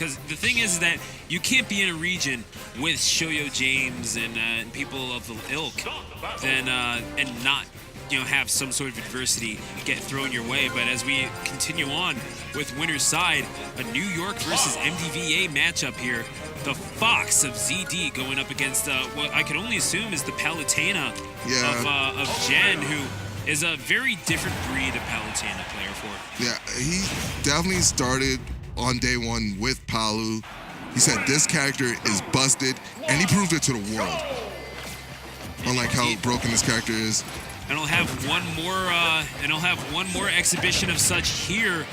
because the thing is that you can't be in a region with Shoyo James and people of the ilk, then and not have some sort of adversity get thrown your way. But as we continue on with winner's side, a New York versus MDVA matchup here. The Fox of ZD going up against what I can only assume is the Palutena of Jen, who is a very different breed of Palutena player for. Yeah, he definitely started on day one with Palu. He said this character is busted, and he proved it to the world. Unlike how broken this character is. And I'll have one more exhibition of such here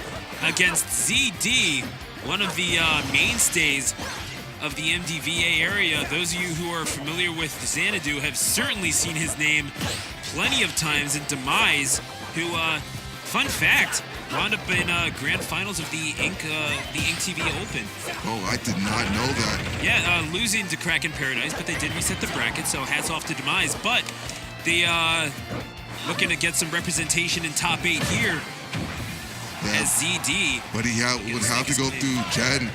against ZD, one of the mainstays of the MDVA area. Those of you who are familiar with Xanadu have certainly seen his name plenty of times in Demise, who, fun fact, wound up in grand finals of the Inc TV Open. Oh, I did not know that. Yeah, losing to Kraken Paradise, but they did reset the bracket, so hats off to Demise. But they looking to get some representation in top 8 here as ZD. But he would have to go through Jen,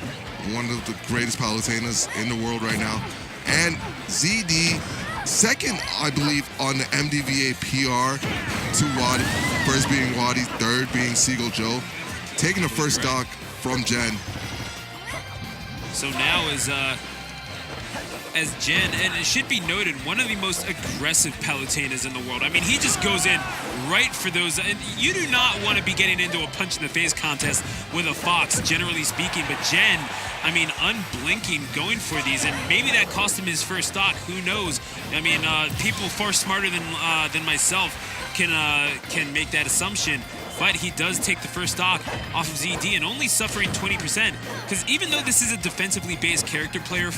one of the greatest Palutenas in the world right now. And ZD, second, I believe, on the MDVA PR to Wadi. First being Wadi, third being Seagull Joe. Taking the first stock from Jen. So now as Jen, and it should be noted, one of the most aggressive Palutenas in the world. I mean, he just goes in right for those, and you do not want to be getting into a punch-in-the-face contest with a Fox, generally speaking, but Jen, I mean, unblinking, going for these, and maybe that cost him his first stock, who knows? I mean, people far smarter than myself can make that assumption. But he does take the first stock off of ZD and only suffering 20%. Because even though this is a defensively based character player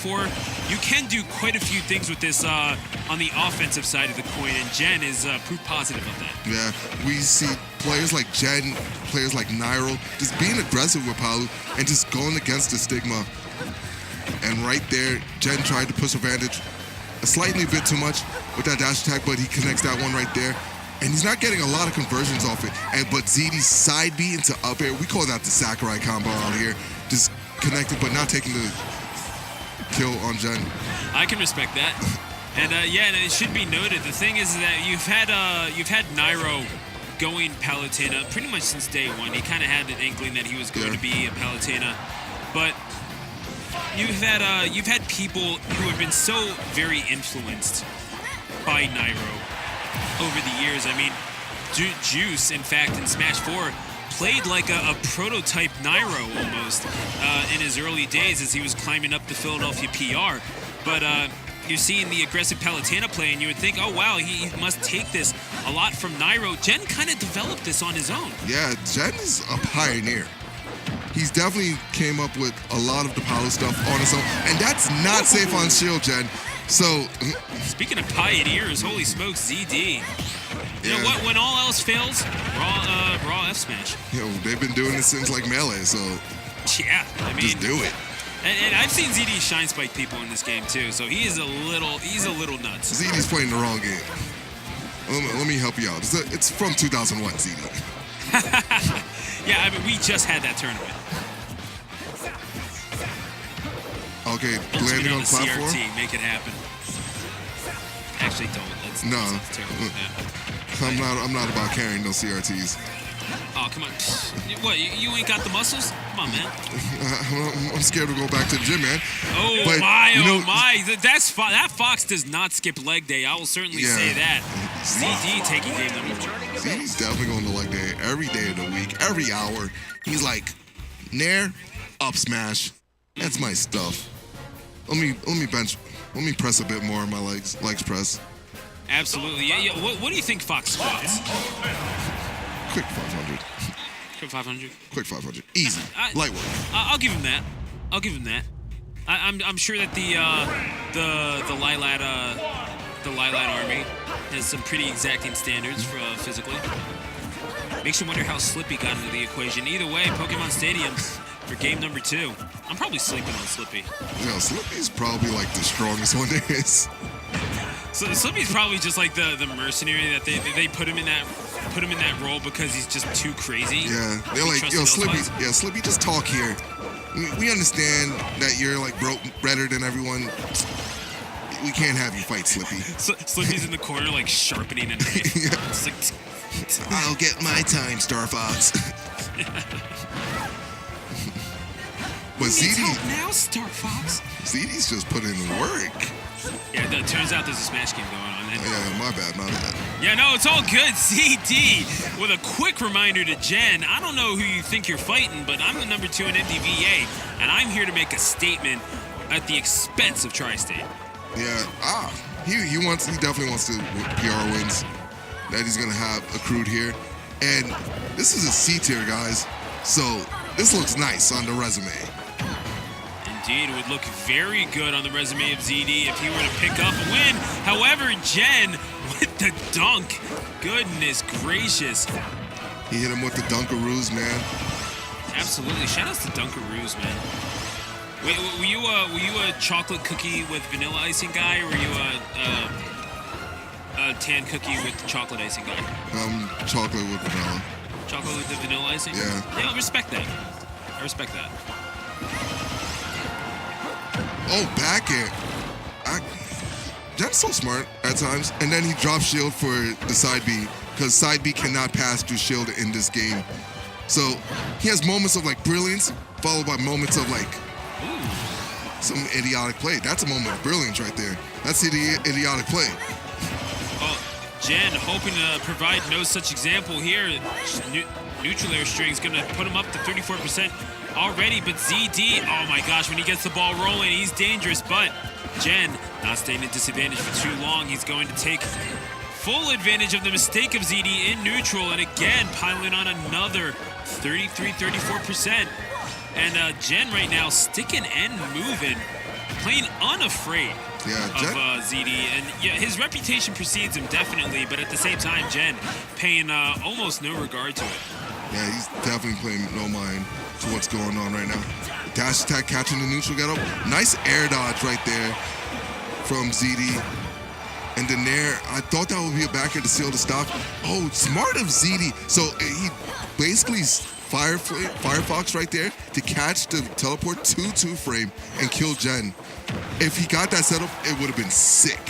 you can do quite a few things with this on the offensive side of the coin, and Jen is proof positive of that. Yeah, we see players like Jen, players like Nairo, just being aggressive with Palu and just going against the stigma. And right there, Jen tried to push advantage a slightly bit too much with that dash attack, but he connects that one right there. And he's not getting a lot of conversions off it. But ZD's side B into up air, we call that the Sakurai combo out here. Just connected, but not taking the kill on Jen. I can respect that. And yeah, and it should be noted, the thing is that you've had Nairo going Palutena pretty much since day one. He kind of had an inkling that he was going to be a Palutena. But you've had people who have been so very influenced by Nairo over the years. I mean, Juice, in fact, in Smash 4, played like a prototype Nairo almost in his early days as he was climbing up the Philadelphia PR. But you're seeing the aggressive Palutena play, and you would think, oh, wow, he must take this a lot from Nairo. Jen kind of developed this on his own. Yeah, Jen is a pioneer. He's definitely came up with a lot of the Palu stuff on his own, and that's not safe on Shield, Jen. So, speaking of pioneers, holy smokes, ZD. You know what? When all else fails, raw F smash. They've been doing this since like Melee, so yeah, I mean, just do it. And I've seen ZD shine spike people in this game too, so he's a little nuts. ZD's playing the wrong game. Let me help you out. It's from 2001, ZD. Yeah, I mean, we just had that tournament. Okay, landing on platform. CRT, make it happen. Actually, don't. That's terrible. Yeah. I'm not about carrying no CRTs. Oh, come on. What, you ain't got the muscles? Come on, man. I'm scared to go back to the gym, man. Oh, but, my. That Fox does not skip leg day. I will certainly say that. ZD taking game number 1. ZD's definitely going to leg day every day of the week, every hour. He's like, Nair, up smash. That's my stuff. Let me press a bit more on my legs press. Absolutely. Yeah. What do you think Fox squats? Quick 500. Quick 500. Quick 500. Easy. Light work. I'll give him that. I'm sure that the Lilat army has some pretty exacting standards for physically. Makes you wonder how Slippy got into the equation. Either way, Pokemon Stadium for game number 2. I'm probably sleeping on Slippy. Yeah, Slippy's probably like the strongest one there is. So Slippy's probably just like the mercenary that they put him in that role because he's just too crazy. Yeah, they're like, yo, Slippy, just talk here. We understand that you're like better than everyone. We can't have you fight Slippy. Slippy's in the corner, like sharpening a knife. Yeah. It's like, I'll get my time, Star Fox. But needs help ZD, now, Star Fox. ZD's just put in work. Yeah, it turns out there's a Smash game going on. And Yeah, my bad. yeah, no, it's all good. ZD with a quick reminder to Jen. I don't know who you think you're fighting, but I'm the number 2 in MDVA, and I'm here to make a statement at the expense of Tri-State. Yeah, he definitely wants to PR wins that he's gonna have accrued here, and this is a C tier, guys. So this looks nice on the resume. Indeed, it would look very good on the resume of ZD if he were to pick up a win. However, Jen with the dunk. Goodness gracious. He hit him with the Dunkaroos, man. Absolutely. Shout outs to Dunkaroos, man. Wait, were you a chocolate cookie with vanilla icing guy, or were you a tan cookie with chocolate icing guy? Chocolate with vanilla. Chocolate with the vanilla icing? Yeah. Yeah, I respect that. I respect that. Oh, back air. Jen's so smart at times. And then he drops shield for the side B, because side B cannot pass through shield in this game. So he has moments of like brilliance, followed by moments of like some idiotic play. That's a moment of brilliance right there. That's the idiotic play. Well, Jen hoping to provide no such example here. Neutral air string is going to put him up to 34% already, but ZD, oh my gosh, when he gets the ball rolling, he's dangerous, but Jen not staying at disadvantage for too long. He's going to take full advantage of the mistake of ZD in neutral, and again, piling on another 34%. And Jen right now sticking and moving, playing unafraid of ZD. And yeah, his reputation precedes him definitely, but at the same time, Jen paying almost no regard to it. Yeah, he's definitely playing no mind to what's going on right now. Dash attack catching the neutral get up. Nice air dodge right there from ZD. And then there, I thought that would be a back air to seal the stop. Oh, smart of ZD. So he basically Firefox right there to catch the teleport 2-2 frame and kill Jen. If he got that setup, it would have been sick.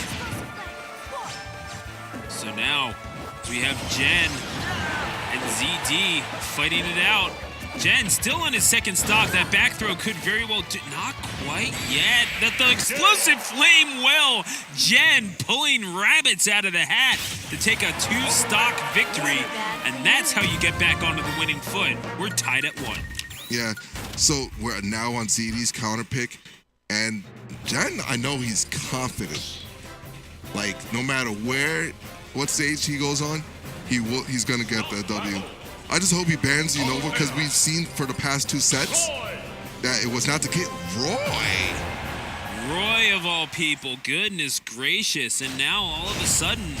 So now we have Jen and ZD fighting it out. Jen still on his second stock. That back throw could very well do, not quite yet. That the explosive flame well. Jen pulling rabbits out of the hat to take a 2-stock victory. And that's how you get back onto the winning foot. We're tied at 1. Yeah, so we're now on ZD's counter pick. And Jen, I know he's confident. Like, no matter what stage he goes on, he's going to get the W. I just hope he bans Unova, because we've seen for the past 2 sets that it was not the case. Roy of all people, goodness gracious. And now all of a sudden,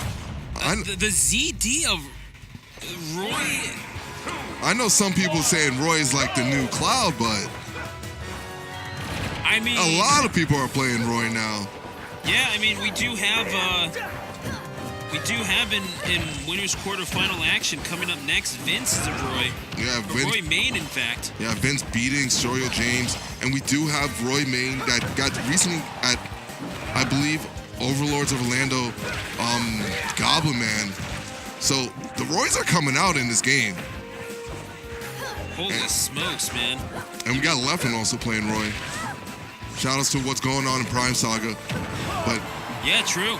the ZD of Roy. I know some people saying Roy is like the new Cloud, but I mean, a lot of people are playing Roy now. Yeah, I mean, we do have in winners quarterfinal action coming up next. Vince is a Roy. Yeah, Vince. Roy Main, in fact. Yeah, Vince beating Sorio James, and we do have Roy Main that got recently at, I believe, Overlords of Orlando, Goblin Man. So the Roys are coming out in this game. Holy smokes, man! And we got Leffen also playing Roy. Shout outs to what's going on in Prime Saga, but yeah, true.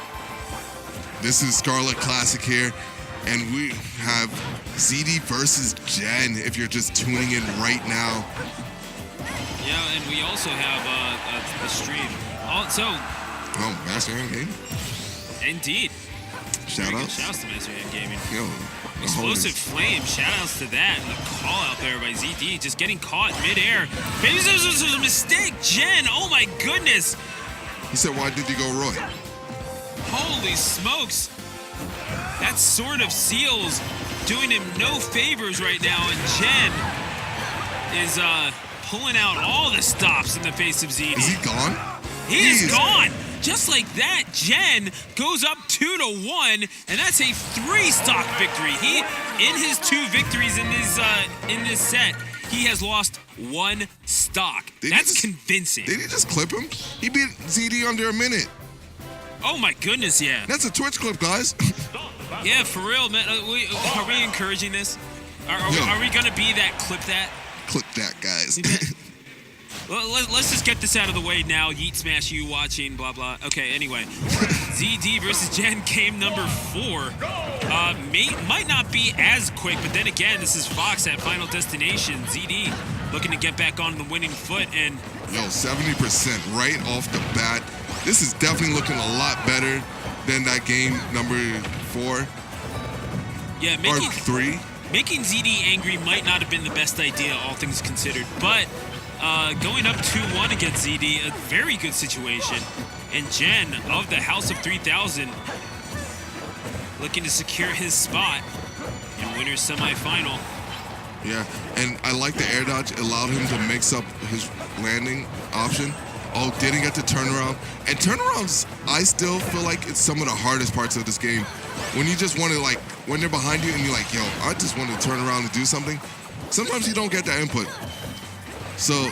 This is Scarlet Classic here, and we have ZD versus Jen, if you're just tuning in right now. Yeah, and we also have the stream. Oh, Master Hand Gaming? Indeed. Shout-outs? Shout-outs to Master Hand Gaming. Yo, Explosive Flame, shout-outs to that, and the call out there by ZD, just getting caught midair. Maybe this was a mistake, Jen, oh my goodness! He said, why did you go Roy? Holy smokes! That Sword of Seals doing him no favors right now, and Jen is pulling out all the stops in the face of ZD. Is he gone? He is gone! Just like that, Jen goes up 2-1, and that's a 3-stock victory. He, in his 2 victories in this set, he has lost 1 stock. That's convincing. Did he just clip him? He beat ZD under a minute. Oh my goodness, yeah. That's a Twitch clip, guys. Yeah, for real, man. Are we encouraging this? Are we gonna be that clip that? Clip that, guys. Let's just get this out of the way now. Yeet Smash you watching, blah, blah. Okay, anyway. ZD versus Gen, game number 4. Might not be as quick, but then again, this is Fox at Final Destination. ZD looking to get back on the winning foot, and... Yo, 70% right off the bat. This is definitely looking a lot better than that game number 4. Yeah, or 3. Making ZD angry might not have been the best idea, all things considered, but... going up 2-1 against ZD, a very good situation. And Gen of the House of 3000 looking to secure his spot in winner's semifinal. Yeah, and I like the air dodge. It allowed him to mix up his landing option. Oh, didn't get the turnaround. And turnarounds, I still feel like it's some of the hardest parts of this game. When you just want to, like, when they're behind you and you're like, yo, I just want to turn around and do something. Sometimes you don't get that input. So,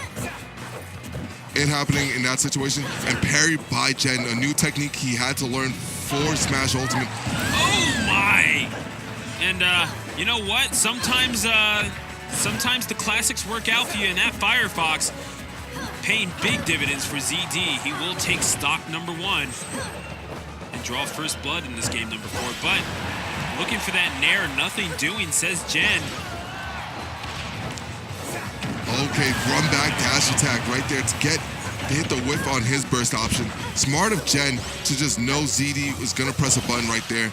it happening in that situation, and parry by Gen, a new technique he had to learn for Smash Ultimate. Oh my! And you know what? Sometimes the classics work out for you, and that Firefox paying big dividends for ZD. He will take stock number 1 and draw first blood in this game number 4. But looking for that Nair, nothing doing, says Gen. Okay, run back, dash attack right there to hit the whip on his burst option. Smart of Gen to just know ZD was gonna press a button right there.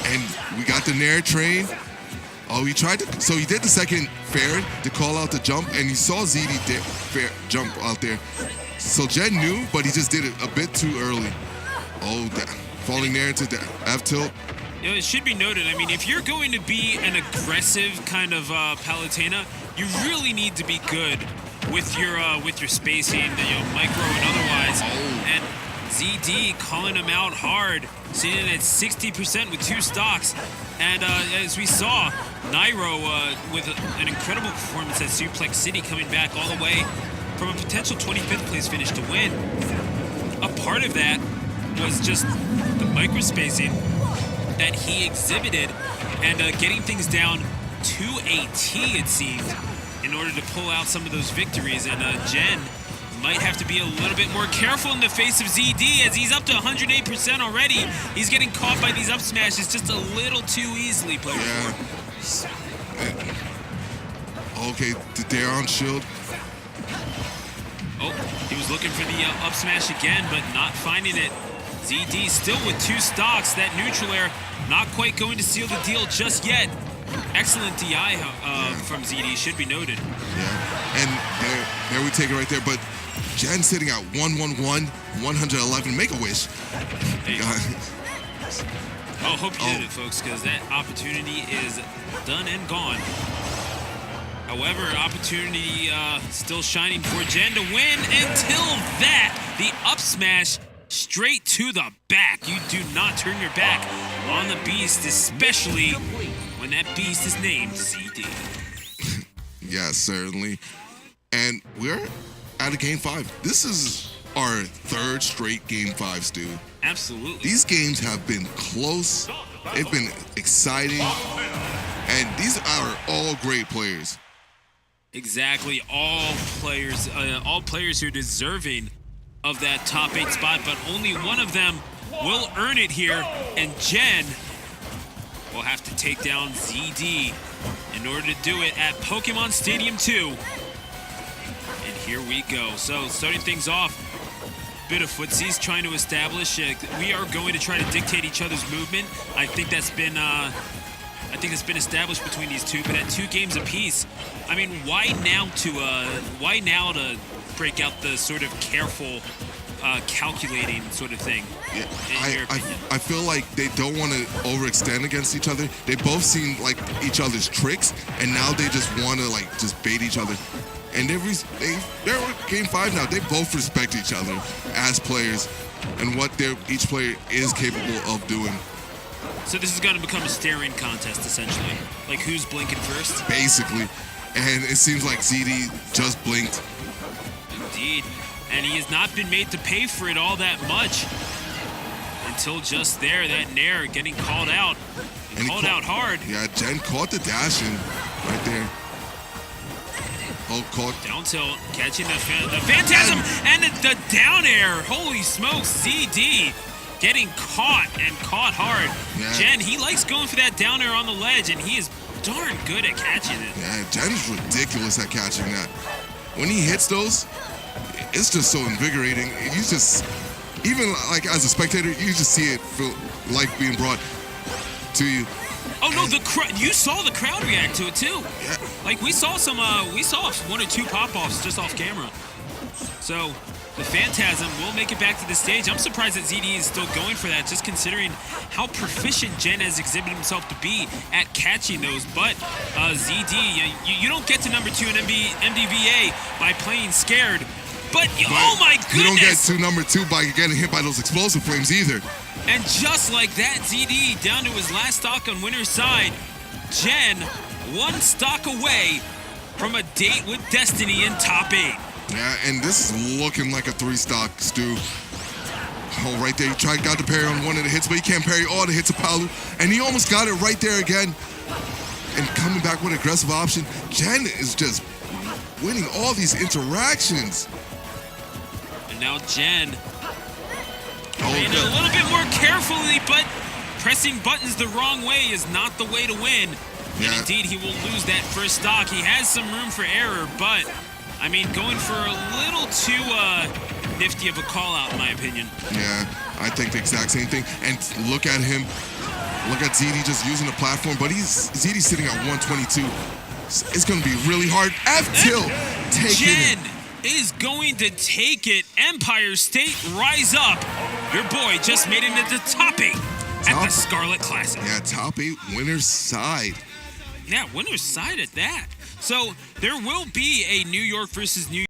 And we got the Nair train. Oh, he tried to, so he did the second fair to call out the jump, and he saw ZD jump out there. So Gen knew, but he just did it a bit too early. Oh, falling Nair into the F tilt. You know, it should be noted, I mean, if you're going to be an aggressive kind of Palutena, you really need to be good with your spacing, micro and otherwise. And ZD calling him out hard, sitting at 60% with 2 stocks. And as we saw, Nairo with an incredible performance at Suplex City, coming back all the way from a potential 25th place finish to win. A part of that was just the micro spacing that he exhibited, and getting things down to a T, it seemed, in order to pull out some of those victories. And Gen might have to be a little bit more careful in the face of ZD, as he's up to 108% already. He's getting caught by these up smashes just a little too easily, player. Yeah. Okay, the Dare on shield. Oh, he was looking for the up smash again, but not finding it. ZD still with 2 stocks. That neutral air not quite going to seal the deal just yet. Excellent DI from ZD, should be noted. Yeah, and there we take it right there. But Gen sitting at 111, 111. Make a wish. Oh, hope you did it, folks, because that opportunity is done and gone. However, opportunity still shining for Gen to win. Until that, the up smash straight to the back. You do not turn your back on the beast, especially when that beast is named ZD. Yeah, certainly. And we're at a game 5. This is our 3rd straight game 5, Stu. Absolutely. These games have been close. They've been exciting. And these are all great players. Exactly. All players who are deserving of that top 8 spot, but only one of them will earn it here, and Gen will have to take down ZD in order to do it at Pokemon Stadium 2. And here we go. So starting things off, bit of footsies, trying to establish. We are going to try to dictate each other's movement. I think that's been established between these two. But at 2 games apiece, I mean, why now to break out the sort of careful, calculating sort of thing? Yeah, I feel like they don't want to overextend against each other. They both seem like each other's tricks, and now they just want to just bait each other. And they're game 5 now. They both respect each other as players and what each player is capable of doing. So this is going to become a staring contest, essentially. Like, who's blinking first? Basically. And it seems like ZD just blinked. Indeed. And he has not been made to pay for it all that much. Until just there, that Nair getting called out. And called out hard. Yeah, Jen caught the dash in right there. Oh, caught. Down tilt, catching the Phantasm and the down air. Holy smokes, ZD getting caught and caught hard. Yeah. Jen, he likes going for that down air on the ledge, and he is darn good at catching it. Yeah, Jen's ridiculous at catching that. When he hits those, it's just so invigorating. You just, even like as a spectator, you just see it, feel life being brought to you. Oh no, you saw the crowd react to it too. Yeah. Like we saw one or two pop-offs just off camera. So the Phantasm will make it back to the stage. I'm surprised that ZD is still going for that, just considering how proficient Jen has exhibited himself to be at catching those. But ZD, you don't get to number 2 in MDVA by playing scared. But oh my goodness! You don't get to number 2 by getting hit by those explosive flames either. And just like that, ZD down to his last stock on winner's side. Jen, 1 stock away from a date with Destiny in top 8. Yeah, and this is looking like a 3-stock, Stu. Oh, right there, he got to parry on one of the hits, but he can't parry all the hits of Palu. And he almost got it right there again. And coming back with an aggressive option. Jen is just winning all these interactions. And now Jen playing a little bit more carefully, but pressing buttons the wrong way is not the way to win. Yeah. And indeed, he will lose that first stock. He has some room for error, but I mean, going for a little too nifty of a call out, in my opinion. Yeah, I think the exact same thing. And look at him. Look at ZD just using the platform, but ZD's sitting at 122. It's going to be really hard. F-tilt, taking Jen is going to take it. Empire State, rise up. Your boy just made it into the top 8 at the Scarlet Classic. Yeah, top 8 winner's side. Yeah, winner's side at that. So there will be a New York versus New York